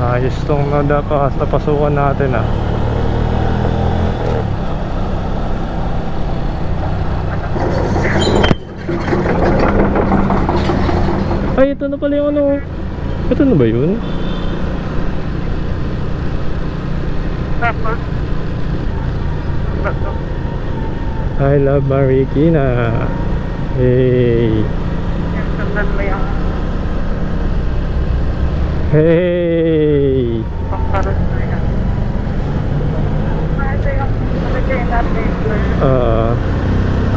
Ayos tong napasukan natin ah. Ay, ito na pala yung ano. Ito na ba yun? Tapos, I love Marikina. Hey. yung sundan mo yung Hey. pangkaros na yan. Ito yung nalagay natin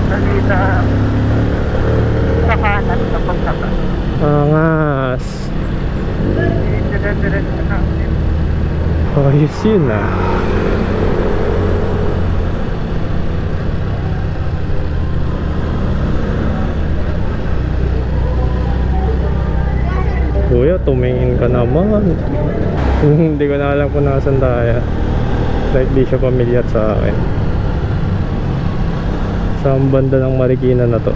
salita sa kanan kapag saka. Angas. Dire-diretso natin. Ayos yun ah. Kuya, tumingin ka naman. Hindi ko na alam kung nasan tayo. Like di siya pamilyar sa akin. Saan banda ng Marikina na to?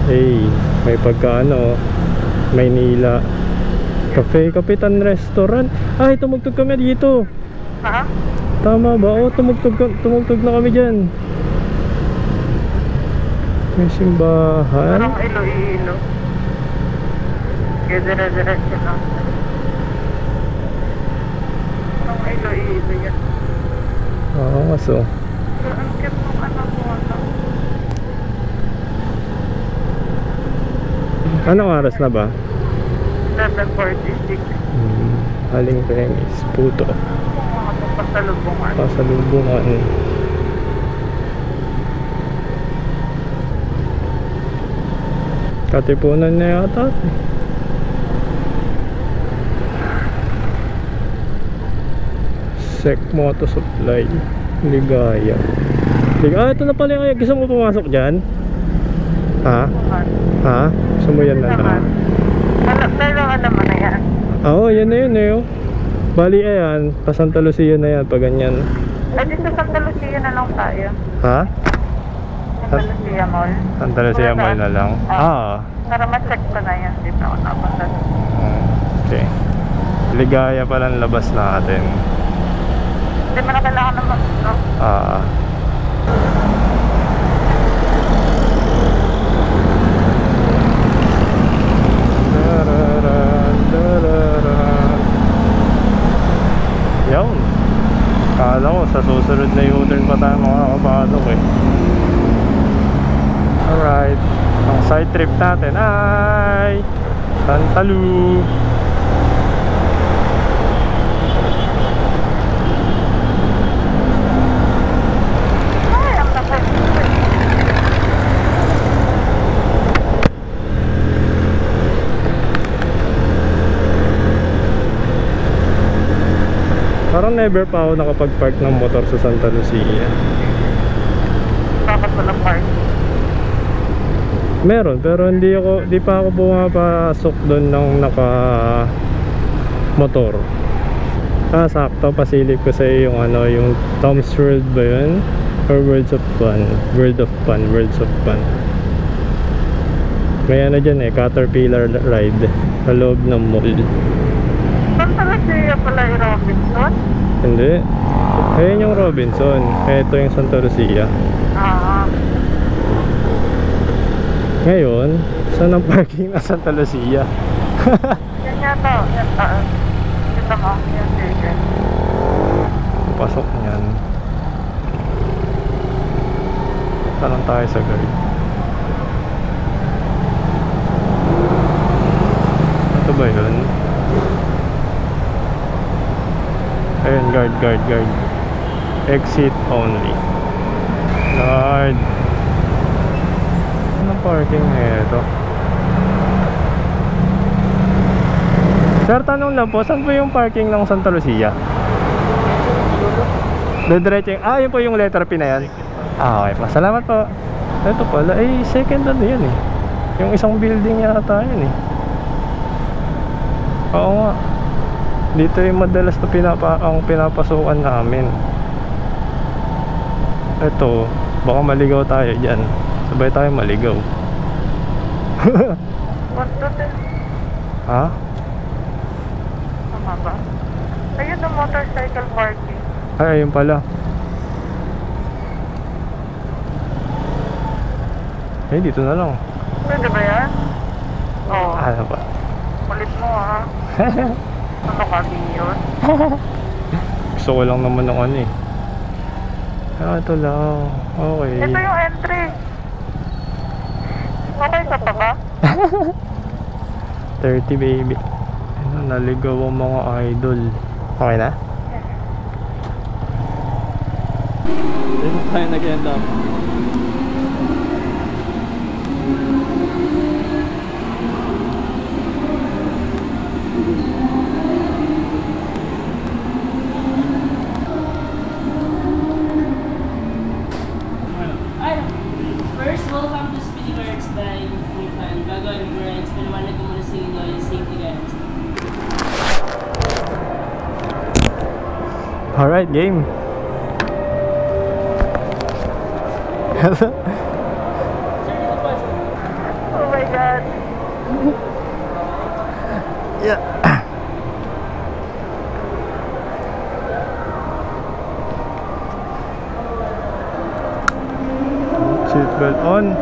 Hey, may pagkaano, Maynila Cafe, Kapitan Restaurant. Ay, tumugtog kami dito. Ha? Tama ba? O, tumugtog na kami dyan. May simbahan. Parang Iloilo. Kaya dire-diretso lang. Parang Iloilo yan. Oo nga so. Ang cute mong anak mo. Anong oras na ba? 7:46. Haling premise. Puto. Mga pasalubungan. Pasalubungan. Katipunan na yata. Sec Moto Supply. Ligaya. Ito na pala yung gusto mo pumasok dyan? Ha? Ha? Gusto mo yan na lang? Pero alam mo na yan. Oo, yan na yun eh. Oh. Bali ayan, pa Santa Lucia na yan, pa ganyan. Ay, di sa Santa Lucia na lang tayo. Ha? Santa Lucia Mall. Santa Lucia Mall na lang? Para ma-check ko na yan. Dito ako napunta. Okay. Ligaya pala ang labas natin. Hindi mo na kailangan naman. No? Yun. Kala ko sa susunod na U-turn pa tayo makakapasok eh. Alright. Ang side trip natin ay Santa Lu. Ay, ang lakay. Parang never pa ako nakapag-park ng motor sa Santa Lucia. Bakit walang park? Meron, pero di pa ako pumapasok doon ng naka motor. Sakto pasilip ko sa yung ano, yung Tom's World ba yun? Or Worlds of Fun? World of Fun. May ano dyan eh, Caterpillar ride sa loob ng mall. Santa Lucia pala yung Robinson? Hindi. Ayun yung Robinson. Ito yung Santa Lucia. Ngayon, saan ang parking na Santa Lucia? Yan yata. Yan taas. Kita mo. Yan chicken. Pasok niyan. Tanong tayo sa guard. Ito ba yun? Ayun, guard. Exit only. Guard. Anong parking na ito? Sir, tanong lang po, saan po yung parking ng Santa Lucia? Diretso yung, yun po yung letter P na yan. Okay po, salamat po. Ito pala, second ano yan eh. Yung isang building yata yun eh. Oo nga. Dito yung madalas na pinapasukan namin. Ito, baka maligaw tayo dyan. Sabay tayo maligaw. What to do? Ha? Tama ba? Ayun ang motorcycle parking. Ay, ayun pala. Eh, dito na lang. Pwede ba yan? Oo. Ano ba? Ulit mo ha. Ano ka, yun? Gusto ko lang naman ng ano eh. Ah, ito lang. Okay. Ito yung entry. Okay ka pa ba? 30 baby. Ano, naligaw ang mga idol. Okay na? Dito tayo nag-end up. First, welcome to Speedy Works by Fan. Bago ang friends, panawanan ko muna sa inyo yung safety guys. Alright, game. Oh my God. Yeah. Seatbelt on.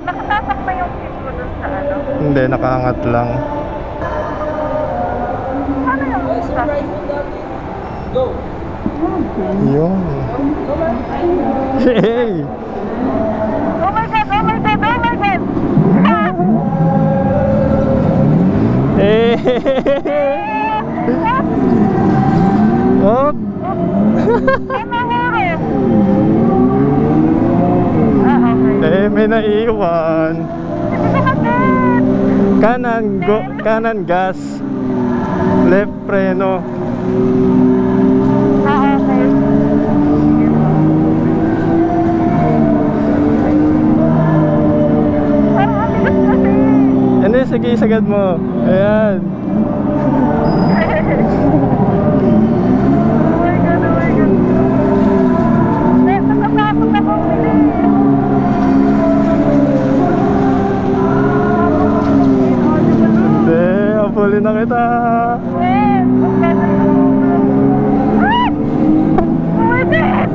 Nakatatak pa yung seat mo dun sa ano? Hindi, nakaangat lang. Ano yung So, right foot down. Go! Yun. Hey! Oh my God! Oh my God! Oh my God! Hey! Oh! Okay. Eh, may naiwan. Kanan, go, kanan gas. Left preno. Okay. Parang mabilis kasi. Hindi, sige, sagad mo. Ayan. Oh my God, oh my God. Eh, natatakot ako bilis. Hindi, apulin na kita. Eh, ang ganda yun. Ah! Oh my God!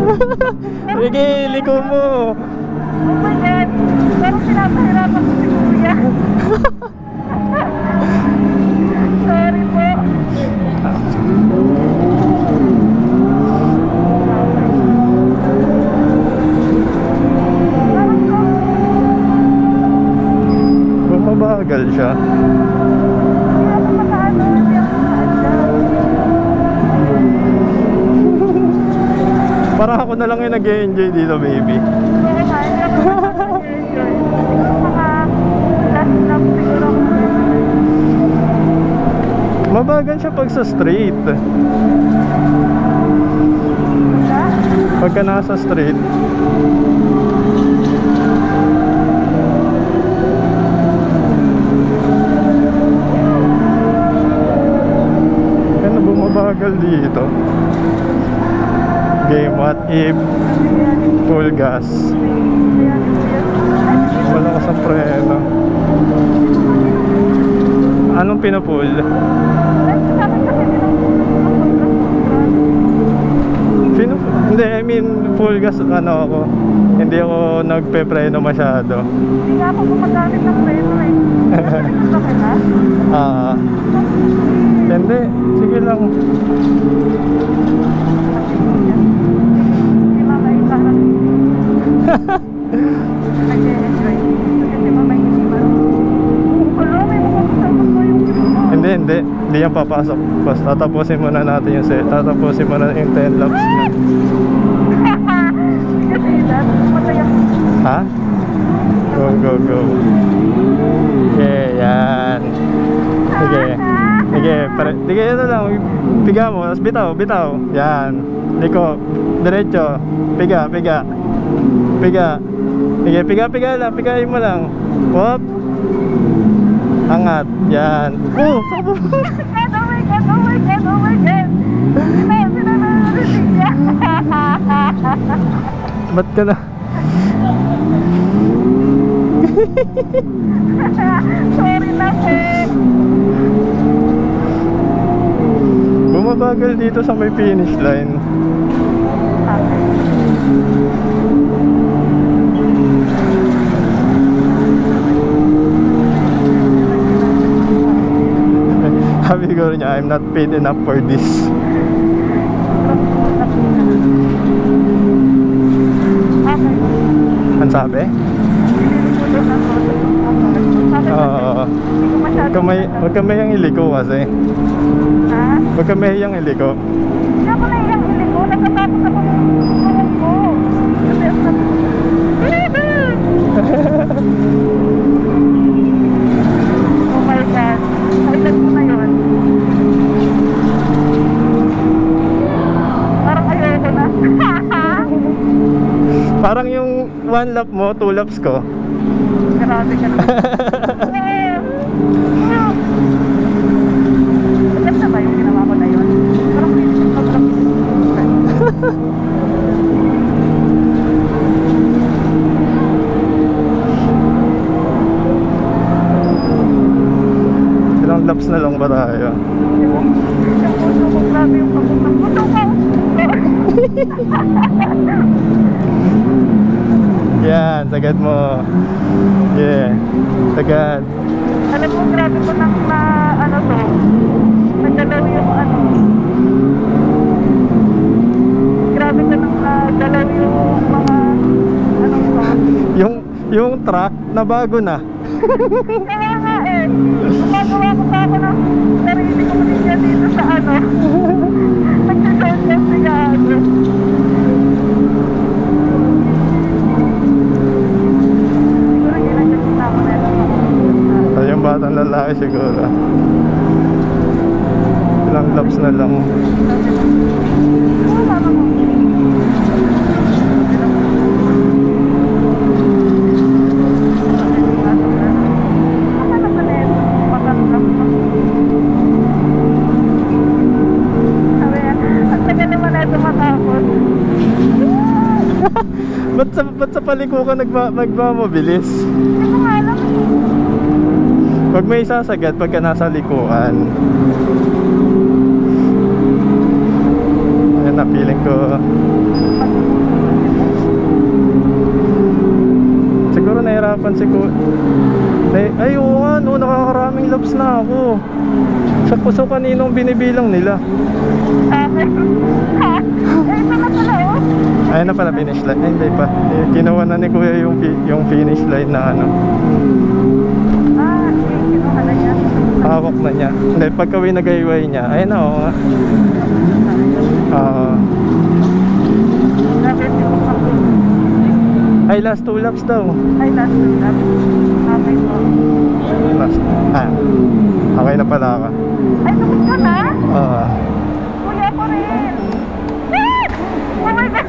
Sige, liko mo. Oh my God! Parang pinapahirapan ko si Kuya. Sorry po. Bumabagal siya. Hindi ako makaano. Hindi ako makaano. Parang ako na lang yung nag-enjoy dito, baby. Oo nga, hindi ako makaano-enjoy. Siguro mga last lap siguro ako. Mabagal siya pag sa street. Wala? Pagka nasa street. Kaya bumabagal dito. Game, what if full gas? Wala ka sa preno. Anong pinapull? Hindi, I mean full gas ano ako. Hindi ako nagpe-preno masyado. Hindi nga ako gumagamit ng preno eh. Gusto kita? Hindi, sige lang. Si Mama ay parang nag-enjoy. Kasi si Mama hindi marunong. Kulo, may makakasama ko yung Hindi yan papasok. Basta tatapusin muna natin yung set. Tatapusin muna yung 10 laps na. Kasi dahil matay ako. Ha? Go, go, go. Okay, yan. Sige. Sige, sige, ito lang. Piga mo, tapos bitaw, bitaw. Yan. Liko, diretso. Piga, piga. Piga. Sige, piga, piga lang. Pigain mo lang. Whoop. Angat. Yan. Oh! Oh my God, oh my God, oh my God. Sinanarinig niya. Ba't ka na? Sorry na po. Bumabagal dito sa may finish line. Sabi ko niya, I'm not paid enough for this. Okay. Ang sabi? Oo. Huwag ka mayang iliko kasi. Ha? Huwag ka mayang iliko. Hindi ako naiyang hili ko. Nagkatapos ako ng tulog ko. Kasi ang sabi ko, oh my God. Kailan ko na yun? Parang ayoko na. Parang yung 1 lap mo, 2 laps ko. Grabe ka naman. Maganda ba yung ginawa ko na yun? Parang sobrang Ilang laps na lang ba tayo? yung puso ko, grabe yung pagkutang puso ko. Yan, sagad mo. Yeah, sagad. Alam mo, grabe ko nang na, ano to, nagdalaw yung ano. Grabe ko nang nagdalaw yung mga, ano to. Yung truck na bago na. Kaya nga eh, gumagawa ko pa ako ng sarili ko niya dito sa ano. Nagsasadyang siya ano. Siguro ginagyan na ako na ito. Ay, yung batang lalaki siguro. Ilang laps na lang. Wala naman. Ba't sa paliko ka nagmamabilis? Hindi ko nga alam eh. Pag may sasagad, pagka nasa likuan. Ayan na, feeling ko. Siguro nahirapan si ko. Ay, oo nga, no, nakakaraming laps na ako. Sa puso kaninong binibilang nila. Okay. Ha? Eh, ito na pala oh. Ayun na pala, finish line. Ay, hindi pa. Ginawa na ni Kuya yung finish line na ano. Ah, okay. Kinuha na niya. Hawak na niya. Hindi, pagka winagayway niya. Ayun na, oo nga. Grabe, hindi ko pa. Ay, last 2 laps daw. Ay, last week up. Okay po. Last. Okay na pala ka. Ay, tapos ka na? Oo. Kuya ko rin. Ah! Oh my God.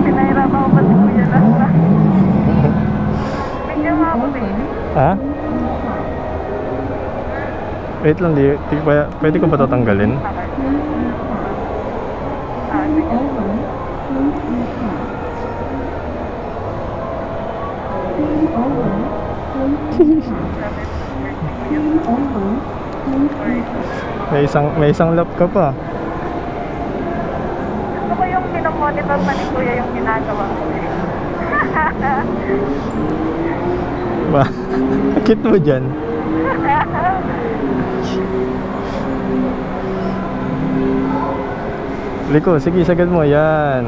Pinahirapan ko pa si Kuya last na. Bigyan mo ako, baby. Ha? Wait lang, pwede ko ba ito tanggalin? Okay. Ah, sige. May isang lap ka pa. Gusto ko yung minomonitor pa ni Kuya yung ginagawa ko eh. Ba? Bakit mo dyan? Liko, sige, sagad mo. Yan.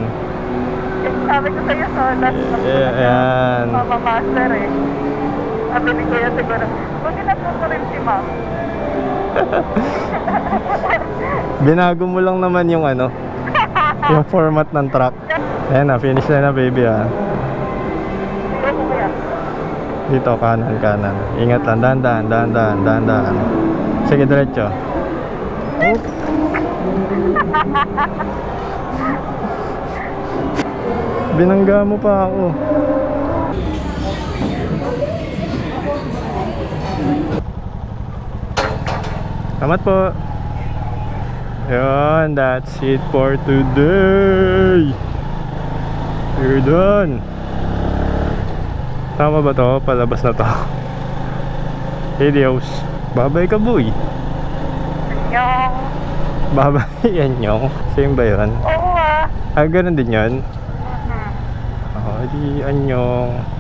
Sabi ko sa'yo sa last Yan. Mama Master eh. Sabi ni Kuya siguro, huwag na rin si Ma'am. Binago mo lang naman yung ano, yung format ng track. Ayan na, finish na baby ah. Sige ko Kuya. Dito, kanan. Ingat lang, dahan. Sige, diretso. Binangga mo pa ako. Salamat po. Yun, that's it for today. You're done. Tama ba to? Palabas na to. Adios. Babay ka boy. Yung... Babay. Yan yung. Same ba yun? Oo ah. Ah, ganun din yun? Mhm. Oh, di anyong.